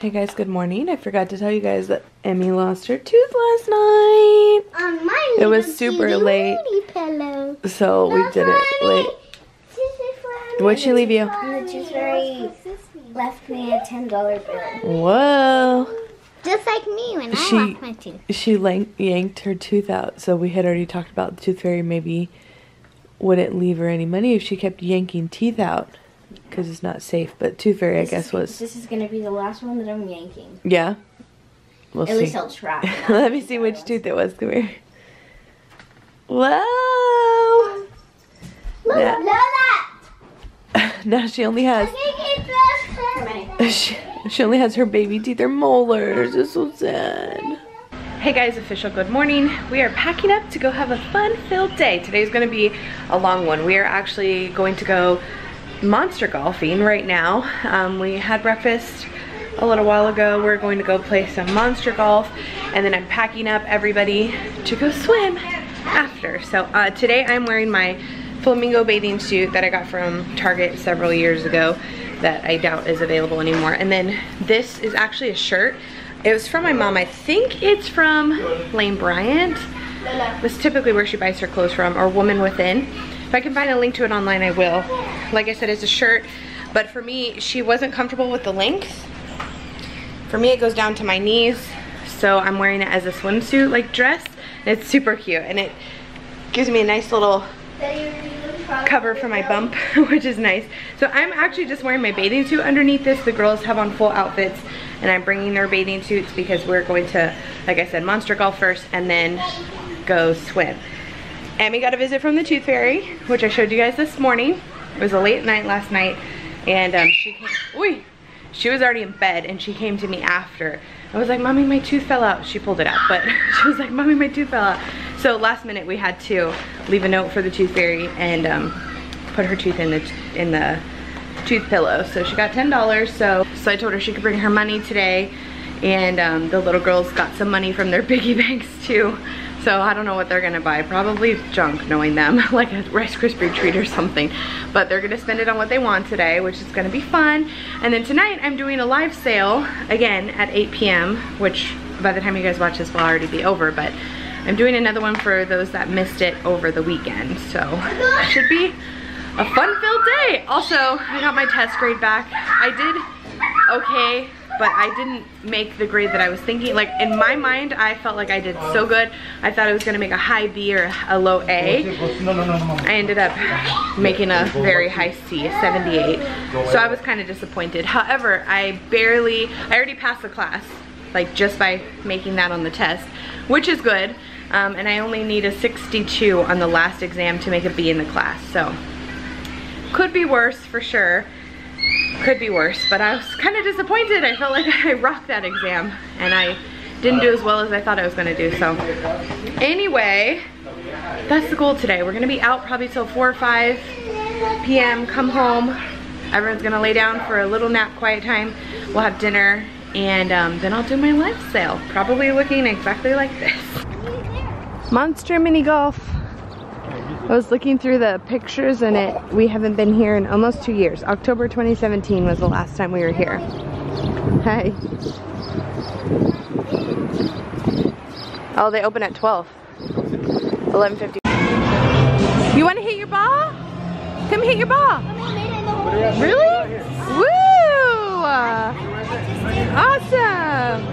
Hey guys, good morning. I forgot to tell you guys that Emmy lost her tooth last night. On my it was super late, pillow. so we did it late. What'd she leave you? And the tooth fairy left me a $10 bill. Whoa. Just like me when I lost my tooth. She yanked her tooth out, so we had already talked about the tooth fairy maybe wouldn't leave her any money if she kept yanking teeth out. Because it's not safe, but tooth fairy I guess was. This is gonna be the last one that I'm yanking. Yeah? We'll At see. least I'll try. Let me see which tooth it was. Come here. Whoa! Look at that! Now she only has she only has her baby teeth or molars. It's so sad. Hey guys, official good morning. We are packing up to go have a fun-filled day. Today's gonna be a long one. We are actually going to go monster golfing right now. We had breakfast a little while ago. We're going to go play some monster golf, and then I'm packing up everybody to go swim after. So today I'm wearing my flamingo bathing suit that I got from Target several years ago that I doubt is available anymore. And then this is actually a shirt. It was from my mom. I think it's from Lane Bryant. That's typically where she buys her clothes from, or Woman Within. If I can find a link to it online, I will. Like I said, it's a shirt, but for me, she wasn't comfortable with the length. For me, it goes down to my knees, so I'm wearing it as a swimsuit like dress. And it's super cute, and it gives me a nice little cover for my bump, which is nice. So I'm actually just wearing my bathing suit underneath this. The girls have on full outfits, and I'm bringing their bathing suits because we're going to, like I said, monster golf first and then go swim. Emmy got a visit from the tooth fairy, which I showed you guys this morning. It was a late night last night, and she was already in bed, and she came to me after. I was like, Mommy, my tooth fell out. She pulled it out, but she was like, Mommy, my tooth fell out. So last minute we had to leave a note for the tooth fairy and put her tooth in the tooth pillow. So she got $10. So I told her she could bring her money today, and the little girls got some money from their piggy banks too. So I don't know what they're gonna buy. Probably junk, knowing them, like a Rice Krispie treat or something. But they're gonna spend it on what they want today, which is gonna be fun. And then tonight I'm doing a live sale again at 8 p.m., which by the time you guys watch this will already be over, but I'm doing another one for those that missed it over the weekend. So it should be a fun-filled day. Also, I got my test grade back. I did okay, but I didn't make the grade that I was thinking. Like in my mind, I felt like I did so good. I thought I was gonna make a high B or a low A. I ended up making a very high C, a 78. So I was kind of disappointed. However, I already passed the class, like just by making that on the test, which is good. And I only need a 62 on the last exam to make a B in the class. So could be worse for sure. Could be worse, but I was kind of disappointed. I felt like I rocked that exam, and I didn't do as well as I thought I was gonna do. So anyway, that's the goal today. We're gonna be out probably till 4 or 5 p.m. Come home. Everyone's gonna lay down for a little nap, quiet time. We'll have dinner, and then I'll do my live sale. Probably looking exactly like this. Monster mini golf. I was looking through the pictures, and we haven't been here in almost 2 years. October 2017 was the last time we were here. Hi. Oh, they open at 12. 11:50. You want to hit your ball? Come hit your ball. Really? Woo! Awesome.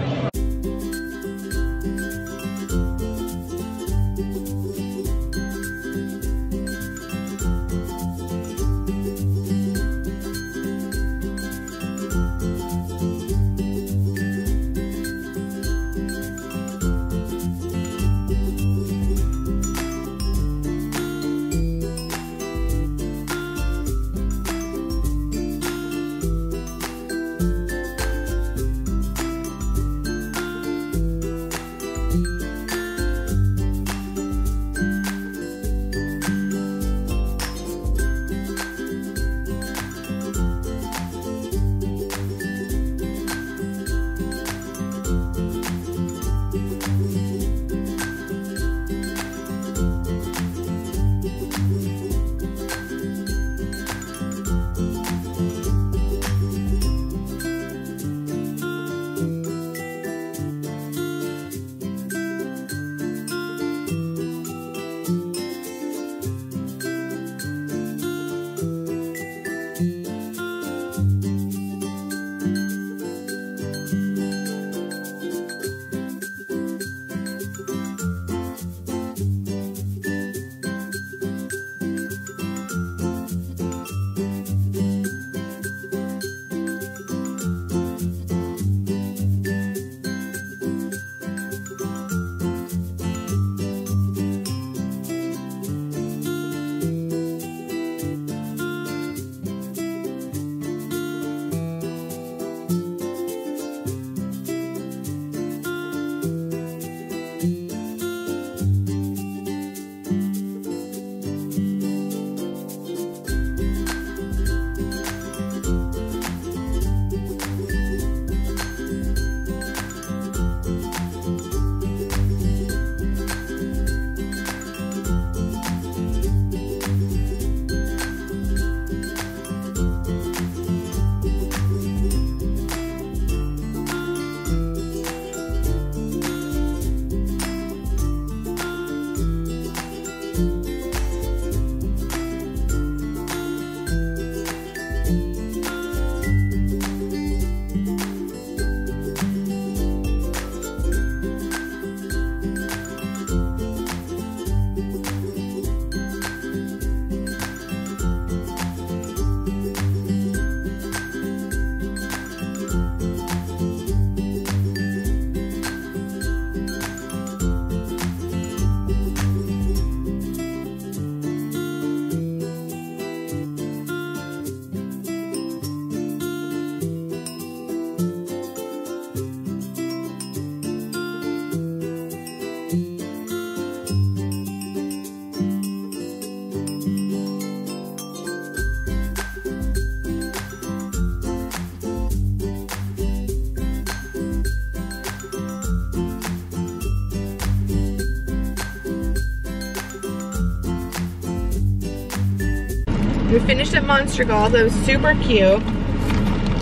We finished at Monster Golf. That was super cute.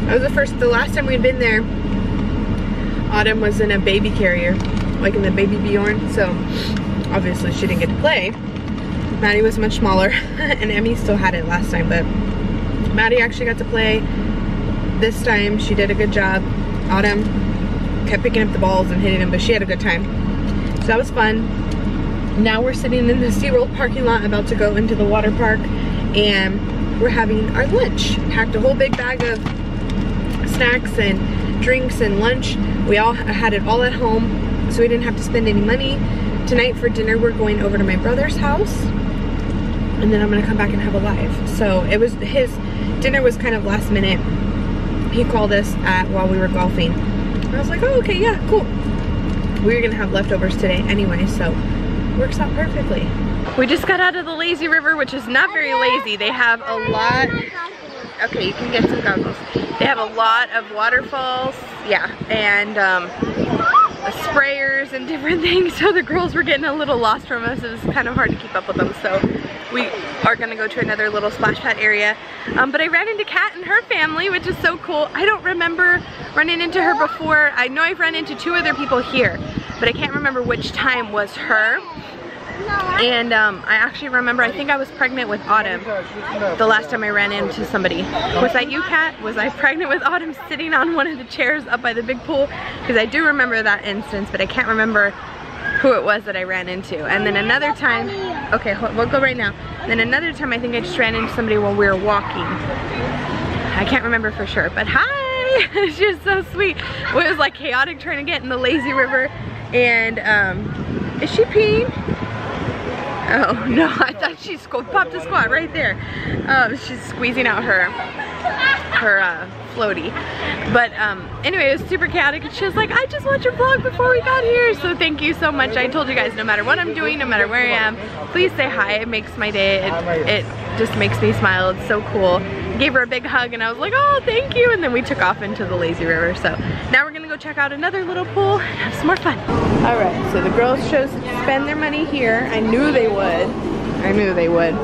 That was the last time we'd been there, Autumn was in a baby carrier, like in the baby Bjorn, so obviously she didn't get to play. Maddie was much smaller, and Emmy still had it last time, but Maddie actually got to play this time. She did a good job. Autumn kept picking up the balls and hitting them, but she had a good time. So that was fun. Now we're sitting in the SeaWorld parking lot about to go into the water park, and we're having our lunch. Packed a whole big bag of snacks and drinks and lunch. We all had it all at home, so we didn't have to spend any money. Tonight for dinner we're going over to my brother's house, and then I'm gonna come back and have a live. So it was, his dinner was kind of last minute. He called us while we were golfing. I was like, oh, okay, yeah, cool. We were gonna have leftovers today anyway, so works out perfectly. We just got out of the lazy river, which is not very lazy. They have a lot. Okay, you can get some goggles. They have a lot of waterfalls, yeah, and sprayers and different things. So the girls were getting a little lost from us. It was kind of hard to keep up with them. So we are gonna go to another little splash pad area. But I ran into Kat and her family, which is so cool. I don't remember running into her before. I know I've run into 2 other people here, but I can't remember which time was her. And I actually remember, I think I was pregnant with Autumn the last time I ran into somebody. Was that you, Kat? Was I pregnant with Autumn sitting on one of the chairs up by the big pool? Because I do remember that instance, but I can't remember who it was that I ran into. And then another time, okay, we'll go right now. And then another time I think I just ran into somebody while we were walking. I can't remember for sure, but hi! She was so sweet. It was like chaotic trying to get in the lazy river. And is she peeing? Oh no, I thought she popped a squat right there. She's squeezing out her floaty. But anyway, it was super chaotic, and she was like, I just watched your vlog before we got here, so thank you so much. I told you guys, no matter what I'm doing, no matter where I am, please say hi. It makes my day. It just makes me smile. It's so cool. Gave her a big hug, and I was like, oh, thank you. And then we took off into the lazy river. So now we're gonna go check out another little pool and have some more fun. All right, so the girls chose to spend their money here. I knew they would. I knew they would.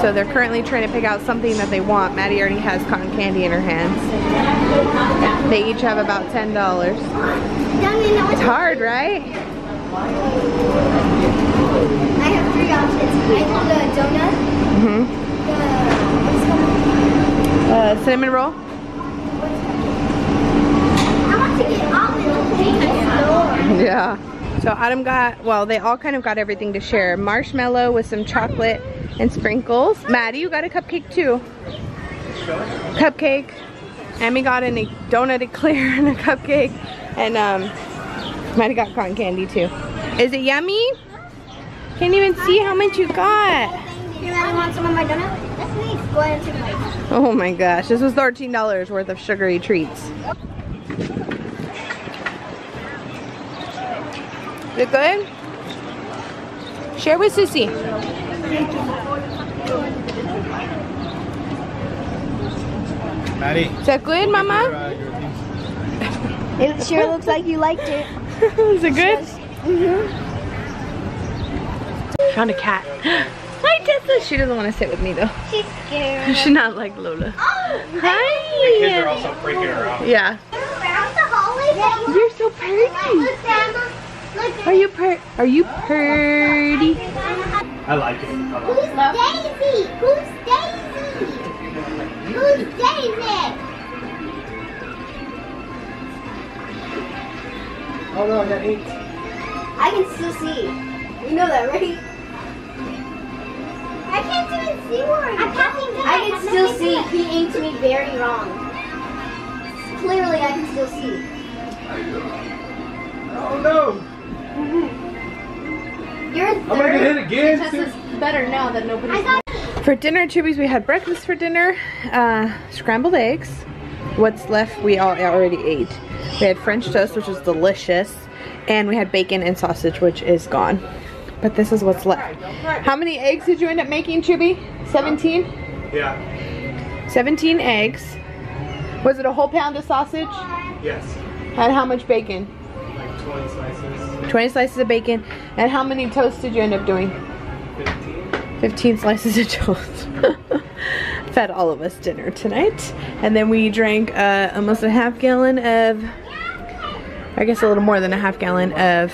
So they're currently trying to pick out something that they want. Maddie already has cotton candy in her hands. They each have about $10. It's hard, right? I have 3 options. I have the donut. Mm-hmm. Cinnamon roll. I want to get almond. Yeah. So Autumn got, well, they all kind of got everything to share. Marshmallow with some chocolate and sprinkles. Maddie, you got a cupcake too. Cupcake. Emmy got a donut eclair and a cupcake. And Maddie got cotton candy too. Is it yummy? Can't even see how much you got. You really want some of my donut? That's me. Go ahead and take mine. Oh my gosh, this was $13 worth of sugary treats. Is it good? Share with Sissy. Maddie. Is that good, Mama? It sure looks like you liked it. Is it good? Mm-hmm. Found a cat. Hi, Tessa. She doesn't want to sit with me though. She's scared. She's not like Lola. Oh, Hi. Kids are also freaking her out. Yeah. around the hallway. You're so pretty. Look, Grandma. Look. Are you pretty? I like it. Who's Daisy? Who's Daisy? Who's Daisy? Oh no, I got 8. I can still see. You know that, right? I can't even see where I can still see. He aimed to me very wrong. Clearly, I can still see. Oh no! You're I'm gonna get hit again. Tessa's better now that nobody's. For dinner, Chubbies, we had breakfast for dinner. Scrambled eggs. What's left, we all already ate. We had French toast, which was delicious. And we had bacon and sausage, which is gone. But this is what's left. How many eggs did you end up making, Chubby? 17? Yeah. 17 eggs. Was it a whole pound of sausage? Yes. And how much bacon? Like 20 slices. 20 slices of bacon. And how many toasts did you end up doing? 15. 15 slices of toast. Fed all of us dinner tonight. And then we drank almost a half gallon of, I guess a little more than a half gallon of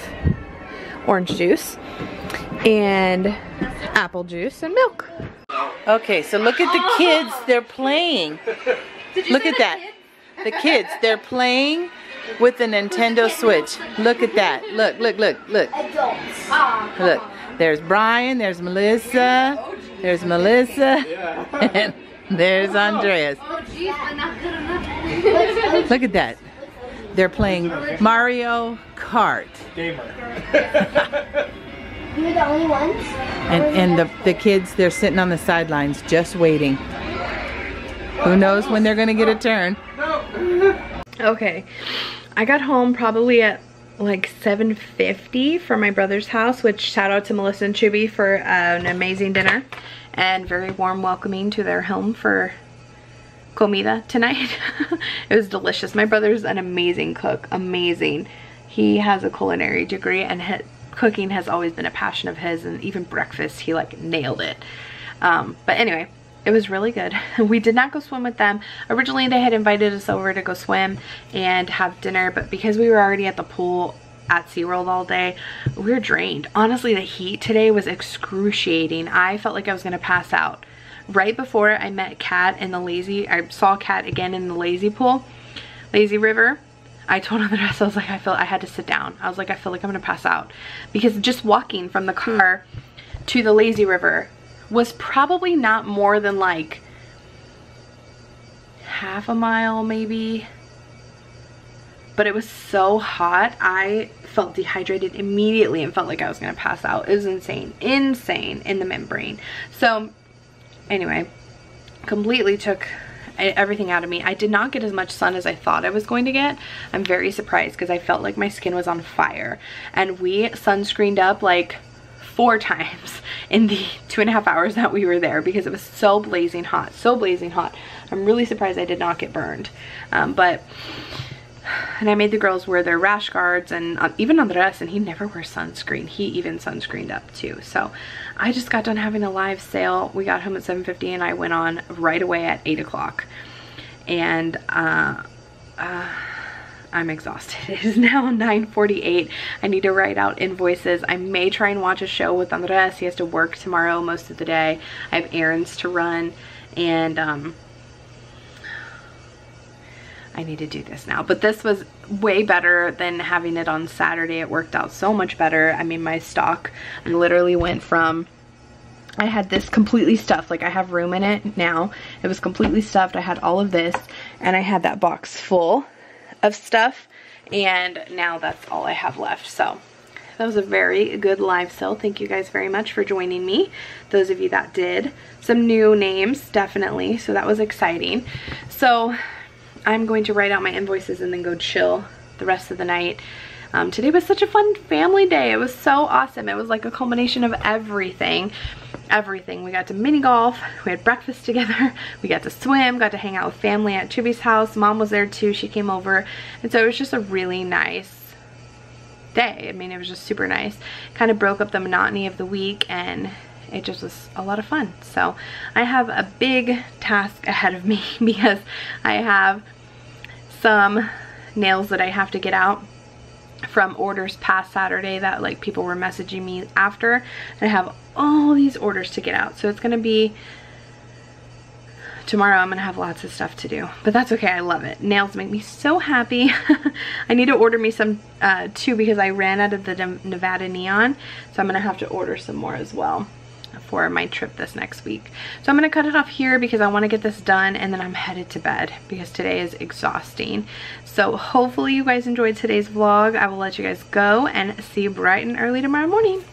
orange juice and apple juice and milk. Okay, so look at the kids, they're playing. Look at that. The kids, they're playing with the Nintendo Switch. Look at that. Look, look, look, look. Adults. Look, there's Brian, there's Melissa, and there's Andreas. Look at that. They're playing Mario Kart. Gamer. You're the only ones? And the kids, they're sitting on the sidelines just waiting. Who knows when they're gonna get a turn. Okay, I got home probably at like 7:50 from my brother's house, which shout out to Melissa and Chubby for an amazing dinner and very warm welcoming to their home for comida tonight. It was delicious. My brother's an amazing cook, amazing. He has a culinary degree and cooking has always been a passion of his, and even breakfast he like nailed it. But anyway, it was really good. We did not go swim with them. Originally they had invited us over to go swim and have dinner, but because we were already at the pool at SeaWorld all day, we were drained. Honestly, the heat today was excruciating. I felt like I was gonna pass out. Right before I met Kat in I saw Kat again in the lazy river. I told Andres, I was like, I had to sit down. I was like, I feel like I'm gonna pass out. Because just walking from the car to the lazy river was probably not more than like half a mile maybe. But it was so hot, I felt dehydrated immediately and felt like I was gonna pass out. It was insane in the membrane. So anyway, completely took everything out of me. I did not get as much sun as I thought I was going to get. I'm very surprised because I felt like my skin was on fire, and we sunscreened up like 4 times in the 2.5 hours that we were there because it was so blazing hot, so blazing hot. I'm really surprised I did not get burned. And I made the girls wear their rash guards, and even Andres, and he never wears sunscreen. He even sunscreened up too. So I just got done having a live sale. We got home at 7:50 and I went on right away at 8 o'clock. And I'm exhausted. It is now 9:48. I need to write out invoices. I may try and watch a show with Andres. He has to work tomorrow most of the day. I have errands to run, and I need to do this now. But this was way better than having it on Saturday. It worked out so much better. I mean, my stock, I literally went from, I had this completely stuffed, like I have room in it now. It was completely stuffed. I had all of this, and I had that box full of stuff, and now that's all I have left. So that was a very good live sale. Thank you guys very much for joining me, those of you that did. Some new names, definitely, so that was exciting. So I'm going to write out my invoices and then go chill the rest of the night. Today was such a fun family day. It was so awesome. It was like a culmination of everything. We got to mini golf, we had breakfast together, we got to swim, got to hang out with family at Chubby's house. Mom was there too, she came over, and so it was just a really nice day. I mean, it was just super nice. Kind of broke up the monotony of the week, and it just was a lot of fun. So I have a big task ahead of me because I have some nails that I have to get out from orders past Saturday that like people were messaging me after, and I have all these orders to get out. So it's gonna be tomorrow. I'm gonna have lots of stuff to do, but that's okay. I love it. Nails make me so happy. I need to order me some too because I ran out of the Nevada neon, so I'm gonna have to order some more as well for my trip this next week. So I'm gonna cut it off here because I want to get this done, and then I'm headed to bed because today is exhausting. So hopefully you guys enjoyed today's vlog. I will let you guys go and see you bright and early tomorrow morning.